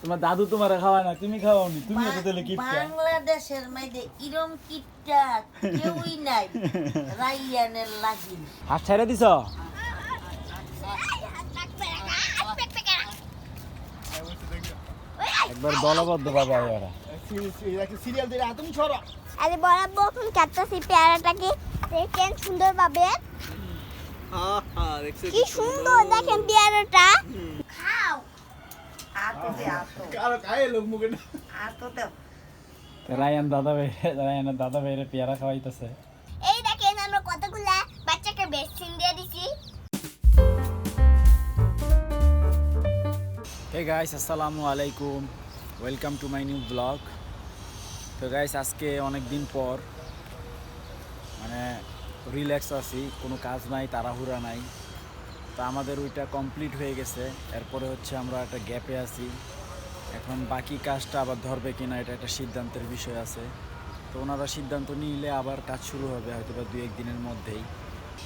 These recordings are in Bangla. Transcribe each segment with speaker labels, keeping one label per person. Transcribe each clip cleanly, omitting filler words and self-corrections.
Speaker 1: তোমার দাদু তোমারে খাওয়ায় না, তুমি খাওয়াওনি, তুমি তো তাহলে কিপটা।
Speaker 2: বাংলাদেশের মধ্যে ইরম কিপটা কেউই নাই রাইয়ানের লাগি।
Speaker 1: হাত ছেড়ে দিছ? একবার দলবদ্ধ ভাবে ওরা
Speaker 3: সিরিয়াল দিয়ে তুমি ছড়া।
Speaker 4: আরে বরাবর এখন কাটতেছি পেয়ারাটাকে দেখেন সুন্দর ভাবে। কি সুন্দর দেখেন পেয়ারাটা। খাও।
Speaker 2: আতো দে আতো।
Speaker 3: কারো খায় লোক মুখে না।
Speaker 2: আতো দে।
Speaker 1: রায়ানের দাদা ভাইরে পেয়ারা খাওয়াইতেছে।
Speaker 4: এই দেখেন আমরা কতগুলা বাচ্চাকে ভ্যাকসিন দিয়ে দিছি।
Speaker 1: হে গাইস, আসসালামু আলাইকুম, welcome to my new blog. তো গাইস, আজকে অনেক দিন পর মানে রিল্যাক্স আছি, কোনো কাজ নাই, তাড়াহুড়া নাই। তো আমাদের ওইটা কমপ্লিট হয়ে গেছে, এরপরে হচ্ছে আমরা একটা গ্যাপে আছি। এখন বাকি কাজটা আবার ধরবে কিনা এটা একটা সিদ্ধান্তের বিষয় আছে। তো ওনারা সিদ্ধান্ত নিলে আবার কাজ শুরু হবে হয়তো বা 2-1 দিনের মধ্যেই।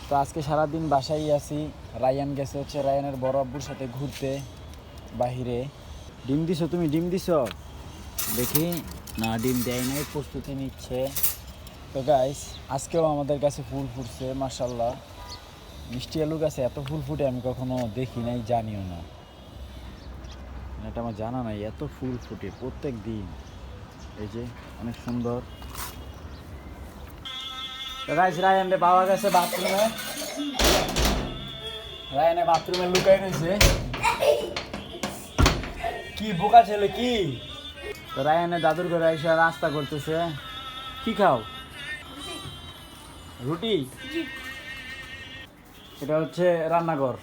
Speaker 1: তো আজকে সারাদিন বাসায় আছি। রায়ান গেছে হচ্ছে রায়ানের বড় আব্বুর সাথে ঘুরতে বাহিরে। ডিম দিছো তুমি? ডিম দিছো দেখি না, ডিম দেয় নাই, প্রস্তুতি নিচ্ছে। তো গাইস, আজকেও আমাদের কাছে ফুল ফুটছে মাশাআল্লাহ। মিষ্টি আলু গাছে এত ফুল ফুটে আমি কখনো দেখি নাই, জানিও না, এটা আমার জানা নাই, এত ফুল ফুটে প্রত্যেক দিন। এই যে অনেক সুন্দর। তো গাইস, রায়ানে পাওয়া গেছে বাথরুমে, রায়ানে বাথরুমে লুকাই রয়েছে। কি বোকা ছেলে কি! তো রায়ানের দাদুর ঘরে এসে নাস্তা করতেছে। কি খাও? রুটি? এটা হচ্ছে রান্নাঘর,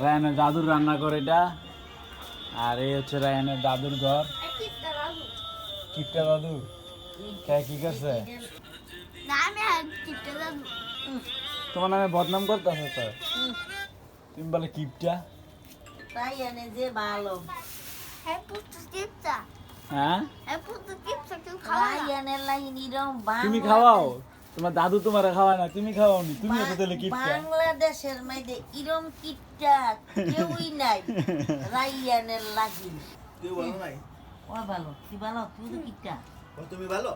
Speaker 1: রায়ানের দাদুর রান্নাঘর এটা। আর এই হচ্ছে রায়ানের দাদুর ঘর। কিপটা দাদু কি করছে?
Speaker 4: না আমি কিপটা দাদু।
Speaker 1: তোমার নামে বদনাম করতেছে তো, তুমি বলে কিপটা।
Speaker 2: রাইয়ানে যে ভালো।
Speaker 4: হ্যাঁ পুত্র কিপটা।
Speaker 1: হ্যাঁ,
Speaker 4: হ্যাঁ পুত্র কিপটা কেউ খাওয়া না।
Speaker 2: রাইয়ানের লাগি ইরম
Speaker 1: তুমি খাওয়াও, তোমার দাদু তোমারে খাওয়ায় না, তুমি খাওয়াওনি, তুমি তো তাহলে কিপটা।
Speaker 2: বাংলাদেশের মধ্যে ইরম কিপটা কেউই নাই রাইয়ানের লাগি।
Speaker 3: তুই ভালো নাই?
Speaker 2: ও ভালো, তুই ভালো, তুই তো কিপটা।
Speaker 3: ও তুমি ভালো?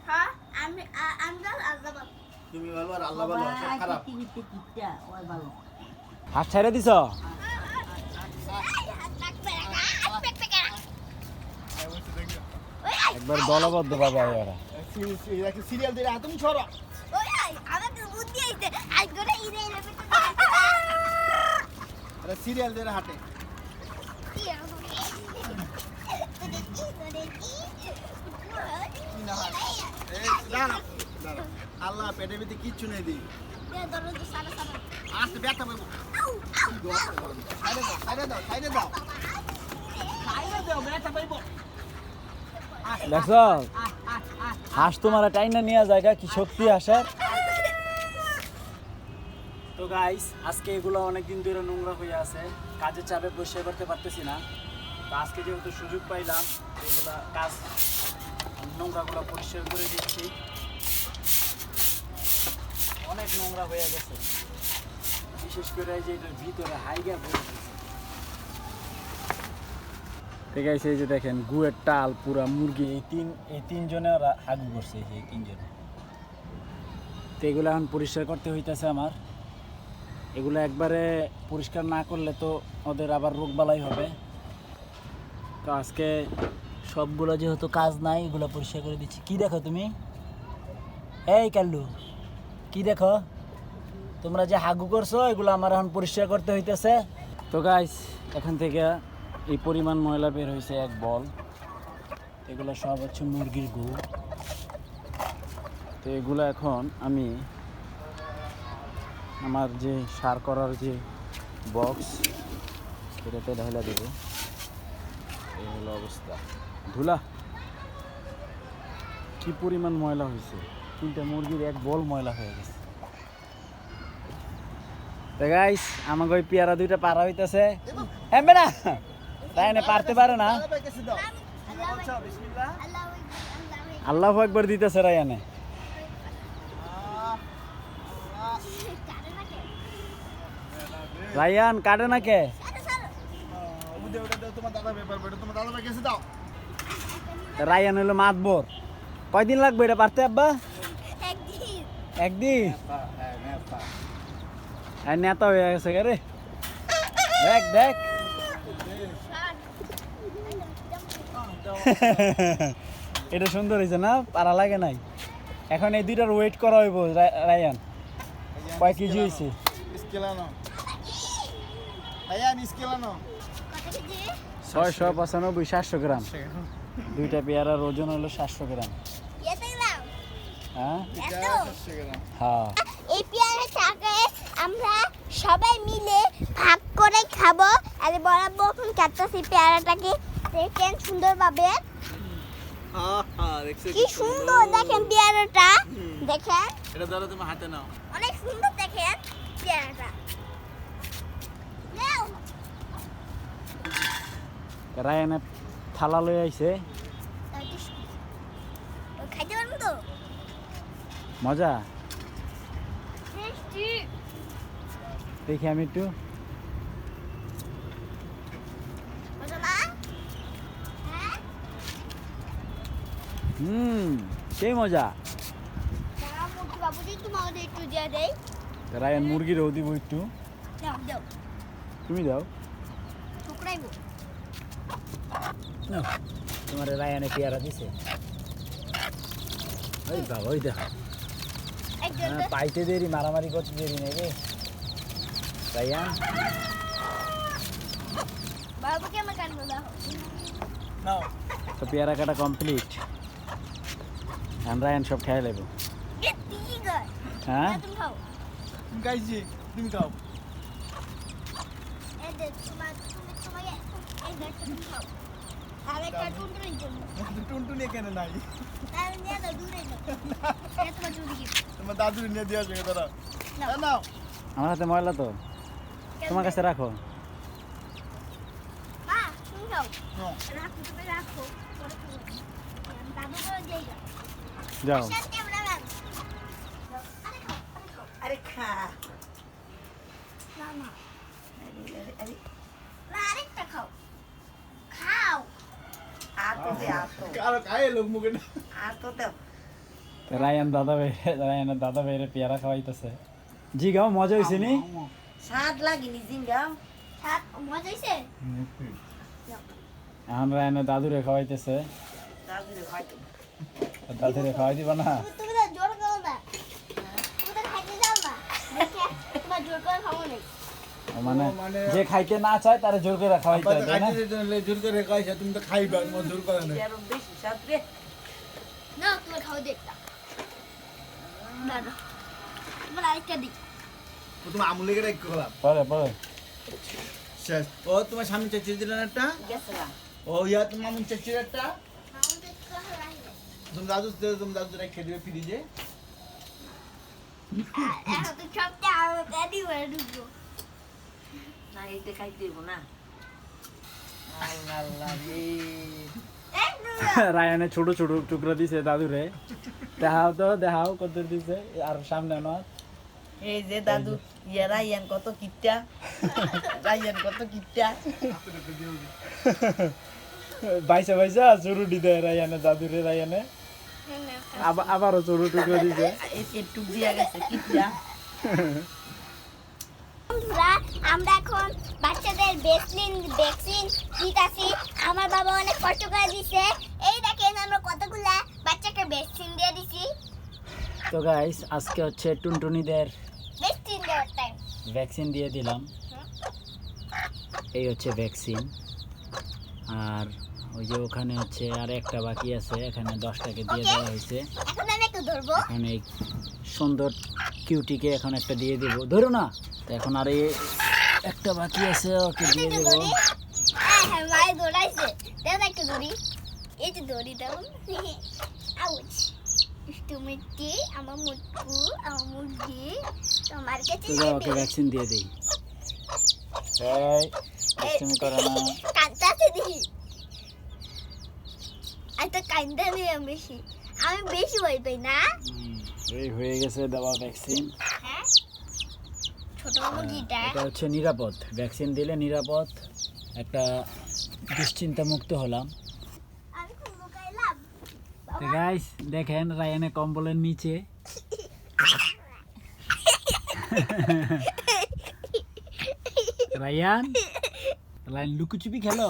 Speaker 4: হ্যাঁ আমি আল্লাহ বাবা।
Speaker 3: তুমি ভালো আর আল্লাহ ভালো, সব খারাপ।
Speaker 2: কিপটা, ও ভালো।
Speaker 1: হাত ছেড়ে দিছ? একবার দলবদ্ধ ভাবে ওরা
Speaker 3: সিরিয়াল দিয়ে তুমি ছড়া।
Speaker 4: ওই আমাদের বুদ্ধি আইছে আজ করে ইরে ইরে
Speaker 3: আরে সিরিয়াল দিয়ে হাঁটে। কি না হাঁট? এই দাঁড়া দাঁড়া, আল্লাহ পেটের ভিতরে কিচ্ছু নেই দি। আস্তে ব্যথা পাবো। সাইডে দাও সাইডে দাও সাইডে দাও সাইডে দাও, ব্যথা পাইবো।
Speaker 1: দেখছ, হাঁস তোমার টাইনা নিয়ে জায়গা কি শক্তি আসার। তো গাইস, আজকে এগুলো অনেকদিন ধরে নোংরা হয়ে আছে, কাজের চাপে পরিষ্কার করতে পারতেছি না। তো আজকে যেহেতু সুযোগ পাইলাম, এগুলা কাজ নোংরাগুলো পরিষ্কার করে দিচ্ছি। অনেক নোংরা হয়ে গেছে, বিশেষ করে যে এটার ভিতরে হাইগা পড়ে গেছে। ঠিক আছে, এই যে দেখেন গুয়ের টাল পুরা মুরগি, এই তিনজনে ওরা হাগু করছে, এই তিনজনে। তো এগুলো এখন পরিষ্কার করতে হইতেছে আমার। এগুলো একবারে পরিষ্কার না করলে তো ওদের আবার রোগবালাই হবে। তো আজকে সবগুলো যেহেতু কাজ নাই, এগুলো পরিষ্কার করে দিচ্ছি। কি দেখো তুমি? এই কাল্লু, কি দেখো? তোমরা যে হাগু করছো এগুলো আমার এখন পরিষ্কার করতে হইতেছে। তো গাইস, এখান থেকে এই পরিমাণ ময়লা বের হয়েছে এক বল। এগুলো সব হচ্ছে মুরগির গু। তো এগুলো এখন আমি আমার যে সার করার যে বক্স, এটাতে ঢালা দেবো। এই হলো অবস্থা, ধুলা কি পরিমাণ ময়লা হয়েছে, 3টা মুরগির এক বল ময়লা হয়ে গেছে। তো গাইস, আমাকে ওই পেয়ারা 2টা পারা হইতেছে। হ্যাঁ বেটা, তাই না পারতে পারে না। আল্লাহু আকবার দিতেছে রায়ানে। রায়ান কাটে না কে?
Speaker 3: দাদা ব্যাপার বেটা তোমার দাদা ভাই গেছে দাও
Speaker 1: রায়ান হলো মাতবর, কয়দিন লাগবে এটা পারতে আব্বা?
Speaker 4: একদিন
Speaker 1: একদিন?
Speaker 3: হ্যাঁ নেতা
Speaker 1: আর নেতা হয়ে গেছে রে, দেখ দেখ। এটা সুন্দর হয়েছে না, পারা লাগে নাই। এখন এই দুইটার ওয়েট করা হইব। রায়ান কয় কেজি হয়েছে?
Speaker 3: স্কেলানো আয়ান স্কেলানো
Speaker 4: কত কেজি?
Speaker 1: 695 700 গ্রাম। দুইটা পেয়ারার ওজন হলো 700 গ্রাম।
Speaker 4: এত গ্রাম?
Speaker 1: হ্যাঁ
Speaker 4: এত?
Speaker 1: হ্যাঁ।
Speaker 4: এই পেয়ারাটাকে আমরা সবাই মিলে ভাগ করে খাবো। আর বরাবর এখন কাটতেছি পেয়ারাটাকে, দেখেন সুন্দরভাবে কি সুন্দর দেখেন পেয়ারাটা, দেখেন
Speaker 3: এটা ধরো তুমি হাতে নাও
Speaker 4: অনেক সুন্দর দেখেন পেয়ারাটা। নাও।
Speaker 1: রায়ানে থালা লই আইছে,
Speaker 4: ও খাইতে পারবো তো?
Speaker 1: মজা
Speaker 4: টেস্টি।
Speaker 1: দেখি আমি একটু।
Speaker 4: মজা না? হ্যাঁ?
Speaker 1: সেই মজা।
Speaker 4: দাঁড়াও, মুরগি বাবুজি তোমাকে একটু দিয়ে দেই।
Speaker 1: রায়ান মুরগিরও দিব একটু।
Speaker 4: দাও দাও,
Speaker 1: তুমি দাও।
Speaker 4: টুকরাইবো।
Speaker 1: নাও, তোমার রায়ানে পেয়ারা দিছে। ওই বাবা, ওই দেখো
Speaker 4: একজন
Speaker 1: পাইতে দেরি, মারামারি করতে দেরি নেই রে রায়ান।
Speaker 4: বাবুকে আমার কাটবো দাও।
Speaker 3: নাও
Speaker 1: তো পেয়ারা কাটা কমপ্লিট। রায়ান সব খেয়ে নেবো।
Speaker 4: এ তিন গায়।
Speaker 1: হ্যাঁ
Speaker 4: তুমি খাও।
Speaker 3: তুমি খাইছি তুমি খাও
Speaker 4: এই যে তোমাকে এই গাছটা তুমি খাও। আর একটা টুনটুনির জন্য।
Speaker 3: টুনটুনি কেন নাই
Speaker 4: তাহলে নিয়ে দাও, দূরে দাও। এটা তোমার চুরি কি?
Speaker 3: তোমার দাদু নিয়ে দিয়ে আসবে দাদা
Speaker 4: নাও।
Speaker 3: নাও
Speaker 1: আমার হাতে ময়লা তো, তোমার কাছে রাখো।
Speaker 4: মা, তুমি খাও।
Speaker 3: নাও
Speaker 4: রাখো, তুমি রাখো। পরে খাবো। দাদু করে দিয়ে যাও।
Speaker 1: যাও।
Speaker 4: সাথে আমরা রাখবো। আরে খাও, আরে খাও।
Speaker 2: আরে খা
Speaker 4: না না,
Speaker 2: আরে
Speaker 4: না আরেকটা খাও। খাও।
Speaker 2: আতো দে আতো
Speaker 3: কারো খায় লোক মুখে না
Speaker 2: আতো দাও
Speaker 1: রায়ানের দাদা ভাইয়ের পেয়ারা খাওয়াইতেছে। জি গাও, মজা হয়েছে নি?
Speaker 2: স্বাদ লাগেনি জিঙ্গাও
Speaker 4: স্বাদ মজা হয়েছে?
Speaker 1: এখন রায়ানের দাদুরে খাওয়াইতেছে।
Speaker 2: দাদুরে হয়তো
Speaker 1: দাদুরে খাওয়াই দিবা না?
Speaker 4: তুমি তো জোর করো না। তুমি তো খাইতে যাও না। দেখে তোমার জোর করে খাবো না।
Speaker 1: মানে
Speaker 3: মানে-
Speaker 1: যে খাইতে না চায় তারা জোর করে খাওয়াইতে হয়, তাই না?
Speaker 3: জোর করে খাইছে তুমি তো খাইবা তোমার জোর করে না
Speaker 2: আরো বেশি স্বাদ রে
Speaker 4: না, তুমি খাও দেখতা। না না, তোমার আরেকটা দিই।
Speaker 3: তুমি আমুলে কে রেখে গেলাম
Speaker 1: পরে পরে
Speaker 3: শেষ ও তোমার স্বামী চাচিয়ে দিলেন একটা
Speaker 2: গেছে গা
Speaker 3: ও ইয়া তোমার মামুন চাচির একটা
Speaker 4: আমাদের একটু রাখবে।
Speaker 3: তুমি দাদু রেখে দিবে ফ্রিজে
Speaker 4: এখন তো সবটা আমার প্যাডি ভরে ঢুকবো।
Speaker 2: না এইটা খাইতে দেব না আল্লাহ আল্লাহ রে
Speaker 1: রায়ানে ছোট ছোট টুকরা দিছে দাদুরে। দেখাও তো, দেখাও কত দিছে। আর সামনে নয়
Speaker 2: এই যে দাদু ইয়া রাইয়ান কত কিটটা রাইয়ান কত কিটটা
Speaker 1: বাইসা বাইসা চুরুটি দেয় রায়ানে দাদুরে। রায়ানে আবারও চুরু টুকরো দিছে।
Speaker 2: একটু দিয়া গেছে কিটটা
Speaker 4: বন্ধুরা, আমরা এখন বাচ্চাদের ভ্যাকসিন দিতেছি। আমার বাবা অনেক কষ্ট করে দিছে। এই দেখেন আমরা কতগুলা বাচ্চাকে ভ্যাকসিন দিয়ে দিছি।
Speaker 1: তো গাইস, আজকে হচ্ছে টুনটুনিদের
Speaker 4: ভ্যাকসিন দেওয়ার টাইম।
Speaker 1: ভ্যাকসিন দিয়ে দিলাম। এই হচ্ছে ভ্যাকসিন। আর ওই যে ওখানে হচ্ছে আর একটা বাকি আছে, এখানে 10টাকে দিয়ে দেওয়া হয়েছে।
Speaker 4: এখন আমি একটু ধরবো।
Speaker 1: এখন এই সুন্দর কিউটিকে এখন একটা দিয়ে দেবো, ধরো না। তো এখন আর এই একটা বাকি আছে, ওকে দিয়ে
Speaker 4: একটু
Speaker 1: দেবো।
Speaker 4: ধরি। হ্যাঁ হ্যাঁ, মায়ের দৌড়াইছে। দেন একটু ধরি। এই যে ধরি দাও। আউচ। টুমিটি, আমার মুটকু, আমার মুরগি তোমার কাছে
Speaker 1: তো যাও, ওকে ভ্যাকসিন দিয়ে দিই। এই তুমি করো না।
Speaker 4: কাঁদতে দিই। এত কান্দা নেই আমি বেশি। আমি বেশি ভয় পাই না।
Speaker 1: এই হয়ে গেছে দেওয়া ভ্যাকসিন।
Speaker 4: হ্যাঁ, ছোট মুরগিটা
Speaker 1: এটা হচ্ছে নিরাপদ, ভ্যাকসিন দিলে নিরাপদ। একটা দুশ্চিন্তা মুক্ত হলাম।
Speaker 4: আমি খুব লুকাইলাম
Speaker 1: তো গাইস দেখেন রায়ানে কম্বলের নিচে রায়ান লুকোচুপি খেলো।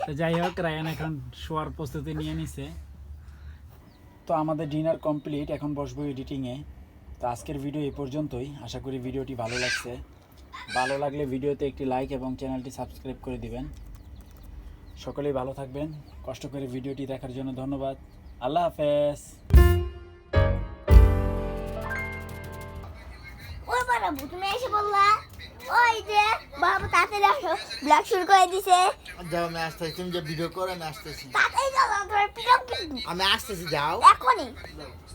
Speaker 1: তো যাই হোক রায়ান এখন শোয়ার প্রস্তুতি নিয়ে নিছে। তো আমাদের ডিনার কমপ্লিট, এখন বসবো এডিটিংয়ে। তো আজকের ভিডিও এই পর্যন্তই। আশা করি ভিডিওটি ভালো লাগছে। ভালো লাগলে ভিডিওতে একটি লাইক এবং চ্যানেলটি সাবস্ক্রাইব করে দিবেন। সকলেই ভালো থাকবেন। কষ্ট করে ভিডিওটি দেখার জন্য ধন্যবাদ। আল্লাহ হাফেজ।
Speaker 4: ওই বাবু তুমি এসে বললা ওই যে বাবু তাড়াতাড়ি আসো, ব্লগ শুরু করে দিছে।
Speaker 3: যাও আমি আসতেছি, তুমি যে ভিডিও করো আমি আসতেছি।
Speaker 4: তাড়াতাড়ি যাও, তোমার পিটাও কিন্তু
Speaker 3: আমি আসতেছি, যাও।
Speaker 4: এখনই।